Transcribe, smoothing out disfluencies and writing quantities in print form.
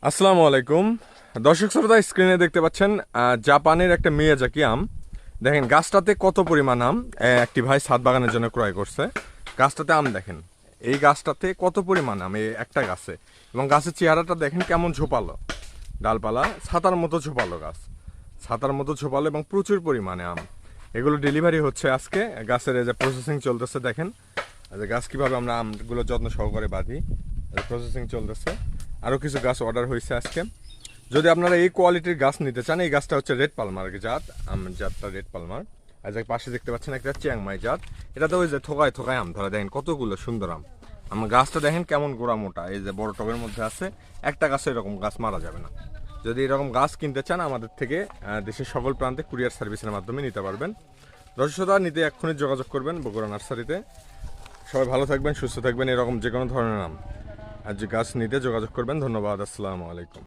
আসসালামু আলাইকুম দর্শক শ্রোতা, স্ক্রিনে দেখতে পাচ্ছেন জাপানের একটা মিয়াজাকি আম। দেখেন গাছটাতে কত পরিমাণ আম একটি ভাই ছাদ বাগানের জন্য ক্রয় করছে। গাছটাতে আম দেখেন, এই গাছটাতে কত পরিমাণ আম এই একটা গাছে, এবং গাছের চেহারাটা দেখেন কেমন ঝোপালো, ডালপালা ছাতার মতো ঝোপালো গাছ, ছাতার মতো ঝোপালো এবং প্রচুর পরিমাণে আম। এগুলো ডেলিভারি হচ্ছে আজকে, গাছের এই যে প্রসেসিং চলতেছে দেখেন, গাছ কীভাবে আমরা আমগুলো যত্ন সহকারে বাঁধি, প্রসেসিং চলতেছে। আরও কিছু গাছ অর্ডার হয়েছে আজকে। যদি আপনারা এই কোয়ালিটির গাছ নিতে চান, এই গাছটা হচ্ছে রেড পালমার জাত, আম জাতটা রেড পালমার। আর যে পাশে দেখতে পাচ্ছেন একটা চিয়াংমাই জাত, এটাতে ওই যে থোকায় থোকায় আম ধরা, দেখেন কতগুলো সুন্দর আম। আমার গাছটা দেখেন কেমন গোড়া মোটা, এই যে বড় টবের মধ্যে আছে, একটা গাছে এরকম গাছ মারা যাবে না। যদি এরকম গাছ কিনতে চান আমাদের থেকে দেশের সকল প্রান্তে কুরিয়ার সার্ভিসের মাধ্যমে নিতে পারবেন। দর্শকরা নিতে এক্ষুনি যোগাযোগ করবেন বগুড়া নার্সারিতে। সবাই ভালো থাকবেন, সুস্থ থাকবেন। এরকম যে কোনো ধরনের আম আর যে গাছ নিতে যোগাযোগ করবেন। ধন্যবাদ, আসসালামু আলাইকুম।